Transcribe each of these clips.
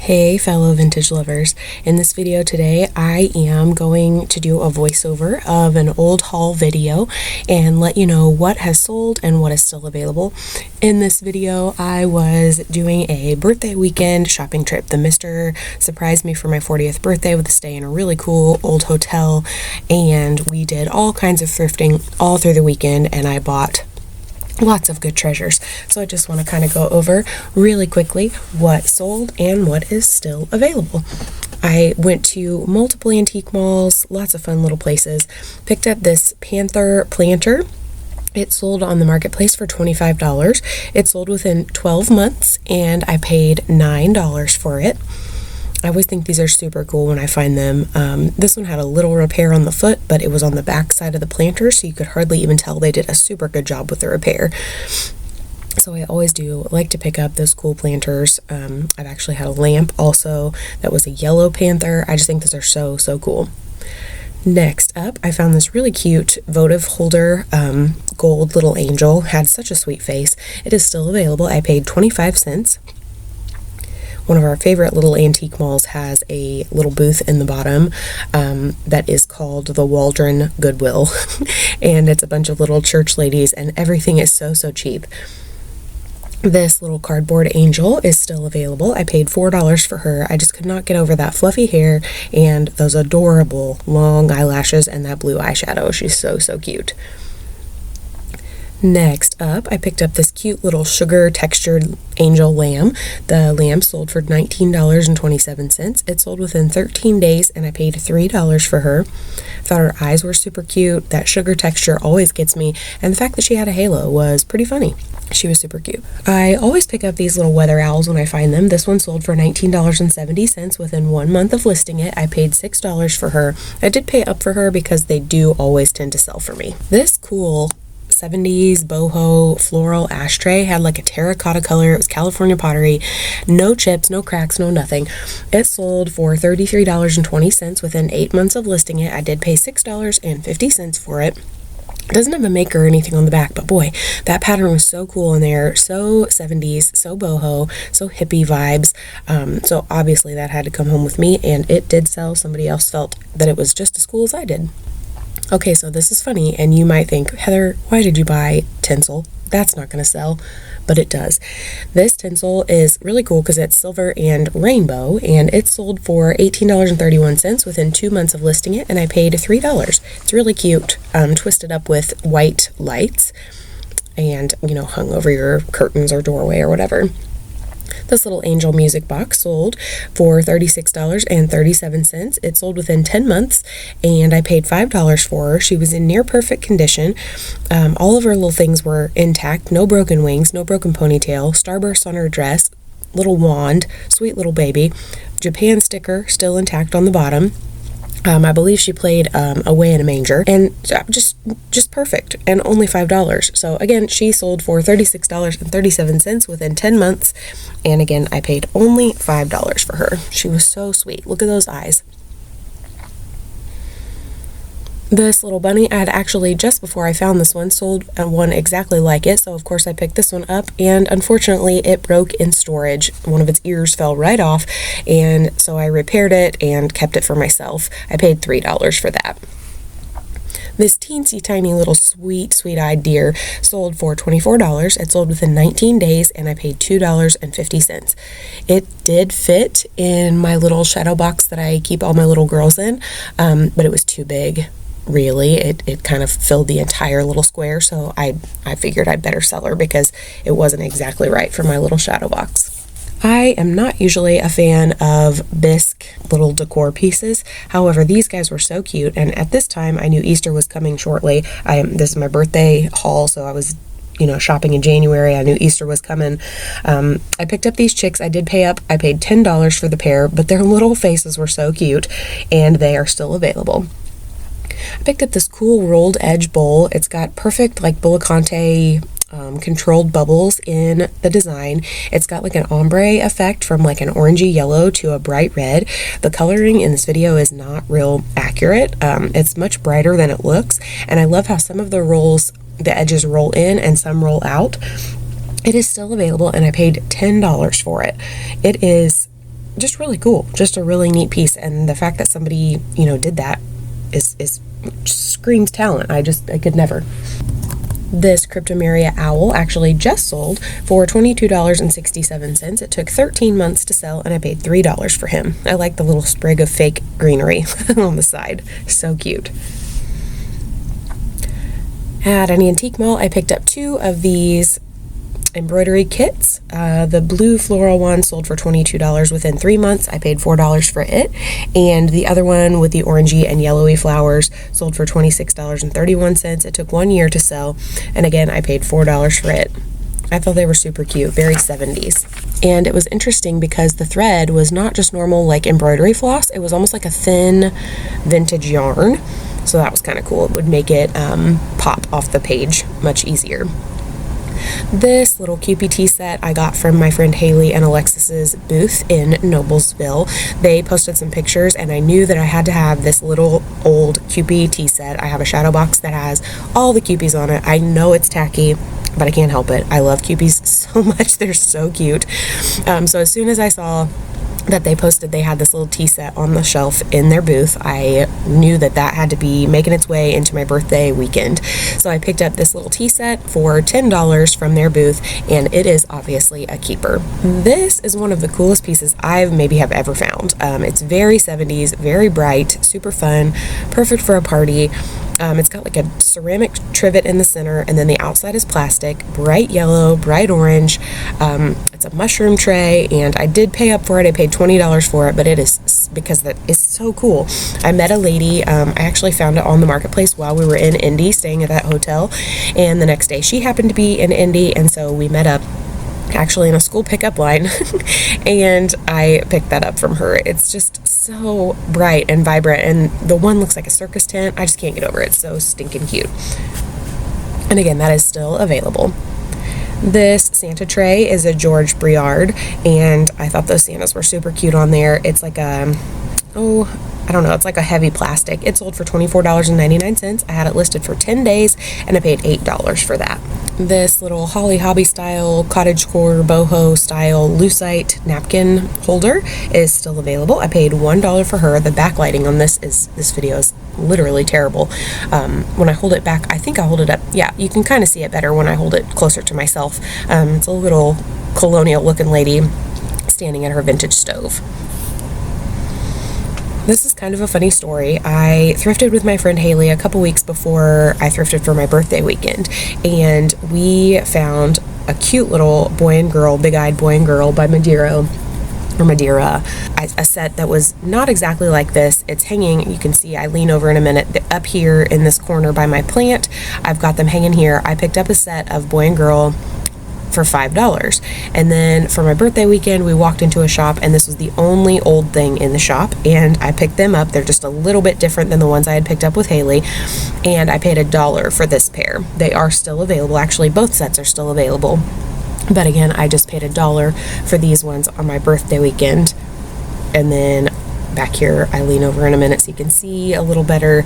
Hey fellow vintage lovers, in this video today I am going to do a voiceover of an old haul video and let you know what has sold and what is still available. In this video I was doing a birthday weekend shopping trip. The mister surprised me for my 40th birthday with a stay in a really cool old hotel, and we did all kinds of thrifting all through the weekend and I bought lots of good treasures. So I just want to kind of go over really quickly what sold and what is still available. I went to multiple antique malls, lots of fun little places, picked up this Panther planter. It sold on the marketplace for $25. It sold within 12 months and I paid $9 for it. I always think these are super cool when I find them. This one had a little repair on the foot, but it was on the back side of the planter, so you could hardly even tell. They did a super good job with the repair. So I always do like to pick up those cool planters. I've actually had a lamp also that was a yellow Panther. I just think those are so cool. Next up, I found this really cute votive holder, gold little angel. Had such a sweet face. It is still available. I paid 25 cents. One of our favorite little antique malls has a little booth in the bottom that is called the Waldron Goodwill. And it's a bunch of little church ladies and everything is so cheap. This little cardboard angel is still available. I paid $4 for her. I just could not get over that fluffy hair and those adorable long eyelashes and that blue eyeshadow. She's so cute. Next up, I picked up this cute little sugar textured angel lamb. The lamb sold for $19.27. It sold within 13 days and I paid $3 for her. Thought her eyes were super cute. That sugar texture always gets me, and the fact that she had a halo was pretty funny. She was super cute. I always pick up these little weather owls when I find them. This one sold for $19.70 within 1 month of listing it. I paid $6 for her. I did pay up for her because they do always tend to sell for me. This cool 70s boho floral ashtray had like a terracotta color. It was California pottery, no chips, no cracks, no nothing. It sold for $33.20 within 8 months of listing it. I did pay $6.50 for it. It doesn't have a maker or anything on the back, but boy, that pattern was so cool in there, so 70s, so boho, so hippie vibes. So obviously that had to come home with me, and it did sell. Somebody else felt that it was just as cool as I did. Okay, so this is funny, and you might think, Heather, why did you buy tinsel? That's not going to sell, but it does. This tinsel is really cool because it's silver and rainbow, and it sold for $18.31 within 2 months of listing it, and I paid $3. It's really cute, twisted up with white lights, and, hung over your curtains or doorway or whatever. This little angel music box sold for $36.37. It sold within 10 months, and I paid $5 for her. She was in near perfect condition. All of her little things were intact. No broken wings, no broken ponytail, starburst on her dress, little wand, sweet little baby. Japan sticker still intact on the bottom. I believe she played Away in a Manger, and just perfect, and only $5. So again, she sold for $36.37 within 10 months, and again, I paid only $5 for her. She was so sweet. Look at those eyes. This little bunny, I had actually, just before I found this one, sold one exactly like it, so of course I picked this one up, and unfortunately it broke in storage. One of its ears fell right off, and so I repaired it and kept it for myself. I paid $3 for that. This teensy tiny little sweet-eyed deer sold for $24. It sold within 19 days, and I paid $2.50. It did fit in my little shadow box that I keep all my little girls in, but it was too big. Really, it kind of filled the entire little square, so I figured I'd better sell her because it wasn't exactly right for my little shadow box. I am not usually a fan of bisque little decor pieces. However, these guys were so cute, and at this time I knew Easter was coming shortly. This is my birthday haul, so I was shopping in January. I knew Easter was coming. I picked up these chicks. I did pay up. I paid $10 for the pair, but their little faces were so cute, and they are still available. I picked up this cool rolled edge bowl. It's got perfect Bullicante controlled bubbles in the design. It's got like an ombre effect from like an orangey yellow to a bright red. The coloring in this video is not real accurate. It's much brighter than it looks, and I love how some of the edges roll in and some roll out. It is still available, and I paid $10 for it. It is just really cool. Just a really neat piece. And the fact that somebody, did that is screams talent. I could never. This Cryptomeria owl actually just sold for $22.67. It took 13 months to sell, and I paid $3 for him. I like the little sprig of fake greenery on the side. So cute. At an antique mall, I picked up 2 of these embroidery kits. The blue floral one sold for $22 within 3 months. I paid $4 for it. And the other one with the orangey and yellowy flowers sold for $26.31. It took 1 year to sell. And again, I paid $4 for it. I thought they were super cute, very 70s. And it was interesting because the thread was not just normal like embroidery floss. It was almost like a thin vintage yarn. So that was kind of cool. It would make it pop off the page much easier. This little Kewpie tea set I got from my friend Haley and Alexis's booth in Noblesville. They posted some pictures, and I knew that I had to have this little old Kewpie tea set. I have a shadow box that has all the Kewpies on it. I know it's tacky, but I can't help it. I love Kewpies so much. They're so cute. So as soon as I saw that they posted they had this little tea set on the shelf in their booth, I knew that had to be making its way into my birthday weekend. So I picked up this little tea set for $10 from their booth, and it is obviously a keeper. This is one of the coolest pieces I maybe have ever found. It's very 70s, very bright, super fun, perfect for a party. It's got like a ceramic trivet in the center, and then the outside is plastic, bright yellow, bright orange. It's a mushroom tray, and I did pay up for it. I paid $20 for it, but it is because that is so cool. I met a lady. I actually found it on the marketplace while we were in Indy, staying at that hotel, and the next day she happened to be in Indy, and so we met up actually in a school pickup line and I picked that up from her. It's just so bright and vibrant, and the one looks like a circus tent. I just can't get over it. It's so stinking cute. And again, that is still available. This Santa tray is a George Briard, and I thought those Santas were super cute on there. It's like I don't know, it's like a heavy plastic. It sold for $24.99. I had it listed for 10 days, and I paid $8 for that. This little Holly Hobby style, cottagecore, boho style lucite napkin holder is still available. I paid $1 for her. The backlighting on this video is literally terrible. When I hold it back, I think I hold it up. Yeah, you can kind of see it better when I hold it closer to myself. It's a little colonial looking lady standing at her vintage stove. This is kind of a funny story. I thrifted with my friend Haley a couple weeks before I thrifted for my birthday weekend, and we found a cute little boy and girl, big-eyed boy and girl by Madeira, a set that was not exactly like this. It's hanging, you can see, I lean over in a minute, up here in this corner by my plant. I've got them hanging here. I picked up a set of boy and girl for $5. And then for my birthday weekend, we walked into a shop, and this was the only old thing in the shop, and I picked them up. They're just a little bit different than the ones I had picked up with Haley, and I paid $1 for this pair. They are still available. Actually, both sets are still available, but again, I just paid $1 for these ones on my birthday weekend. And then back here, I lean over in a minute so you can see a little better.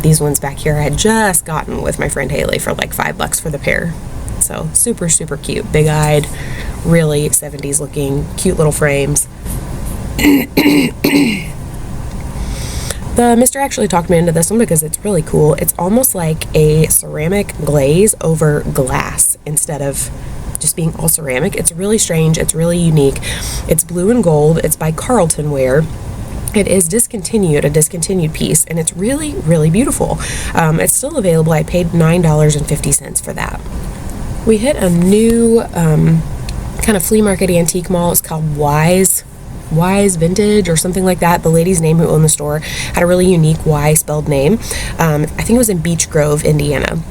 These ones back here I had just gotten with my friend Haley for like $5 for the pair. So super, super cute. Big-eyed, really 70s looking, cute little frames. The mister actually talked me into this one because it's really cool. It's almost like a ceramic glaze over glass instead of just being all ceramic. It's really strange. It's really unique. It's blue and gold. It's by Carlton Ware. It is a discontinued piece, and it's really, really beautiful. It's still available. I paid $9.50 for that. We hit a new kind of flea market antique mall. It's called Wise Vintage or something like that. The lady's name who owned the store had a really unique Y spelled name. I think it was in Beech Grove, Indiana.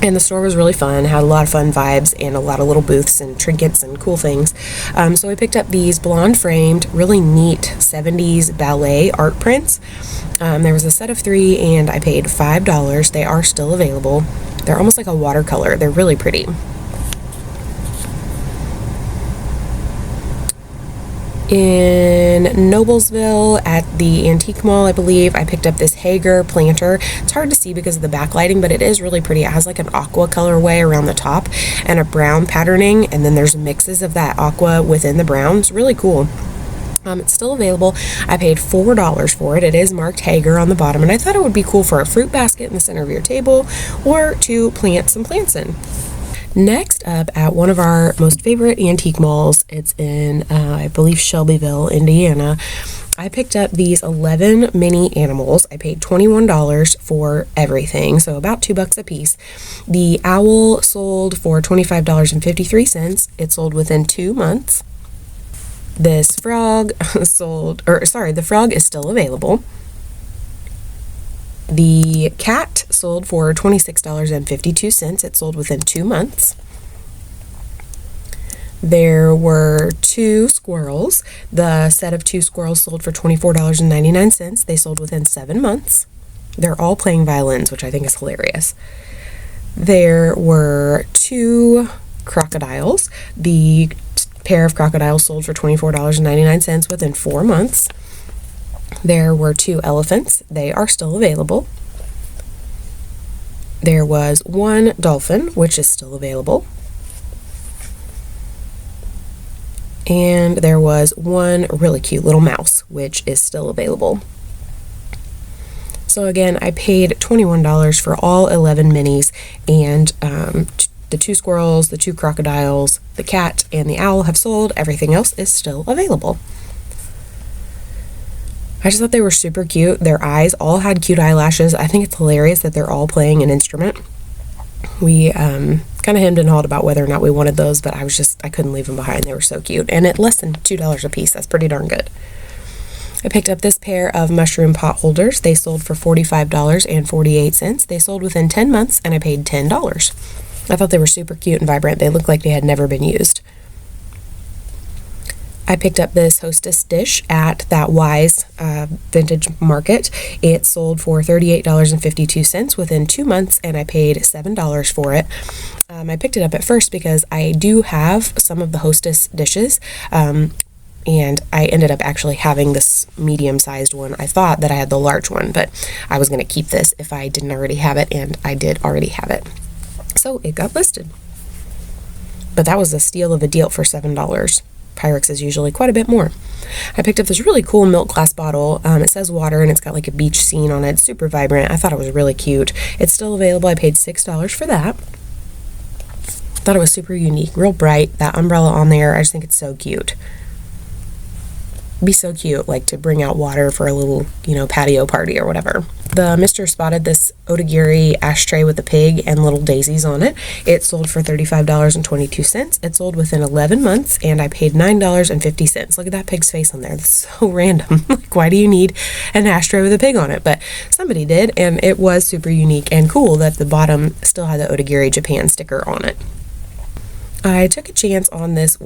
And the store was really fun, had a lot of fun vibes and a lot of little booths and trinkets and cool things. So I picked up these blonde framed, really neat 70s ballet art prints. There was a set of 3, and I paid $5. They are still available. They're almost like a watercolor. They're really pretty. In Noblesville at the antique mall, I believe, I picked up this Hager planter. It's hard to see because of the backlighting, but it is really pretty. It has like an aqua colorway around the top and a brown patterning, and then there's mixes of that aqua within the brown. It's really cool. It's still available. I paid $4 for it. It is marked Hager on the bottom, and I thought it would be cool for a fruit basket in the center of your table or to plant some plants in. Next up, at one of our most favorite antique malls, it's in, I believe, Shelbyville, Indiana, I picked up these 11 mini animals. I paid $21 for everything, so about $2 a piece. The owl sold for $25.53. It sold within 2 months. This frog the frog is still available. The cat sold for $26.52. It sold within 2 months. There were 2 squirrels. The set of 2 squirrels sold for $24.99. They sold within 7 months. They're all playing violins, which I think is hilarious. There were 2 crocodiles. The pair of crocodiles sold for $24.99 within 4 months. There were 2 elephants. They are still available. There was 1 dolphin, which is still available. And there was 1 really cute little mouse, which is still available. So again, I paid $21 for all 11 minis, and the 2 squirrels, the 2 crocodiles, the cat, and the owl have sold. Everything else is still available. I just thought they were super cute. Their eyes all had cute eyelashes. I think it's hilarious that they're all playing an instrument. We kind of hemmed and hawed about whether or not we wanted those, but I couldn't leave them behind. They were so cute. And at less than $2 a piece, that's pretty darn good. I picked up this pair of mushroom pot holders. They sold for $45.48. They sold within 10 months, and I paid $10. I thought they were super cute and vibrant. They looked like they had never been used. I picked up this Hostess dish at that Wise vintage market. It sold for $38.52 within 2 months, and I paid $7 for it. I picked it up at first because I do have some of the Hostess dishes, and I ended up actually having this medium-sized one. I thought that I had the large one, but I was going to keep this if I didn't already have it, and I did already have it. So it got listed. But that was a steal of a deal for $7. Pyrex is usually quite a bit more. I picked up this really cool milk glass bottle. It says water, and it's got like a beach scene on it. It's super vibrant. I thought it was really cute. It's still available. I paid $6 for that. Thought it was super unique, real bright. That umbrella on there, I just think it's so cute. Be so cute, like to bring out water for a little, patio party or whatever. The mister spotted this Otagiri ashtray with a pig and little daisies on it. It sold for $35.22. It sold within 11 months, and I paid $9.50. Look at that pig's face on there. That's so random. Like, why do you need an ashtray with a pig on it? But somebody did, and it was super unique and cool that the bottom still had the Otagiri Japan sticker on it. I took a chance on this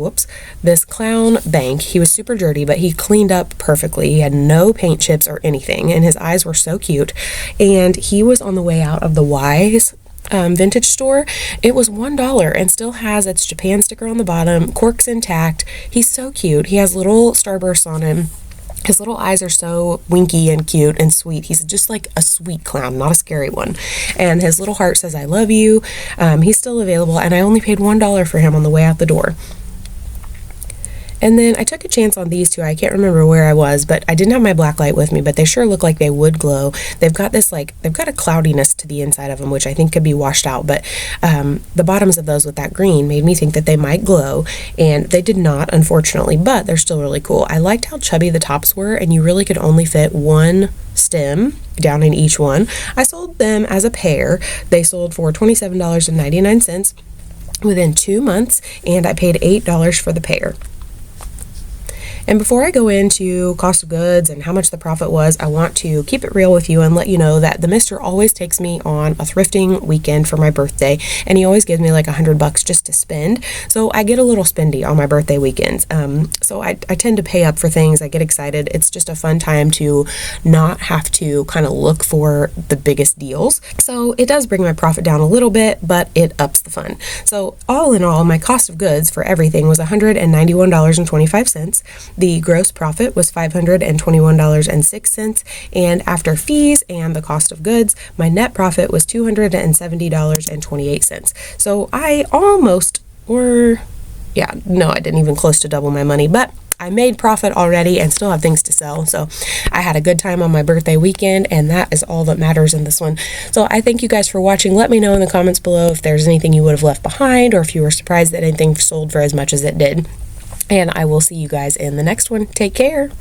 clown bank. He was super dirty, but he cleaned up perfectly. He had no paint chips or anything, and his eyes were so cute. And he was on the way out of the Wise vintage store. It was $1 and still has its Japan sticker on the bottom, cork's intact. He's so cute. He has little starbursts on him. His little eyes are so winky and cute and sweet. He's just like a sweet clown, not a scary one. And his little heart says, "I love you." He's still available, and I only paid $1 for him on the way out the door. And then I took a chance on these 2. I can't remember where I was, but I didn't have my black light with me, but they sure look like they would glow. They've got a cloudiness to the inside of them, which I think could be washed out, but the bottoms of those with that green made me think that they might glow, and they did not, unfortunately, but they're still really cool. I liked how chubby the tops were, and you really could only fit 1 stem down in each one. I sold them as a pair. They sold for $27.99 within 2 months, and I paid $8 for the pair. And before I go into cost of goods and how much the profit was, I want to keep it real with you and let you know that the mister always takes me on a thrifting weekend for my birthday, and he always gives me like $100 just to spend. So I get a little spendy on my birthday weekends. So I tend to pay up for things. I get excited. It's just a fun time to not have to kind of look for the biggest deals. So it does bring my profit down a little bit, but it ups the fun. So all in all, my cost of goods for everything was $191.25. The gross profit was $521.06, and after fees and the cost of goods, my net profit was $270.28. So I didn't even close to double my money, but I made profit already and still have things to sell. So I had a good time on my birthday weekend, and that is all that matters in this one. So I thank you guys for watching. Let me know in the comments below if there's anything you would have left behind, or if you were surprised that anything sold for as much as it did. And I will see you guys in the next one. Take care.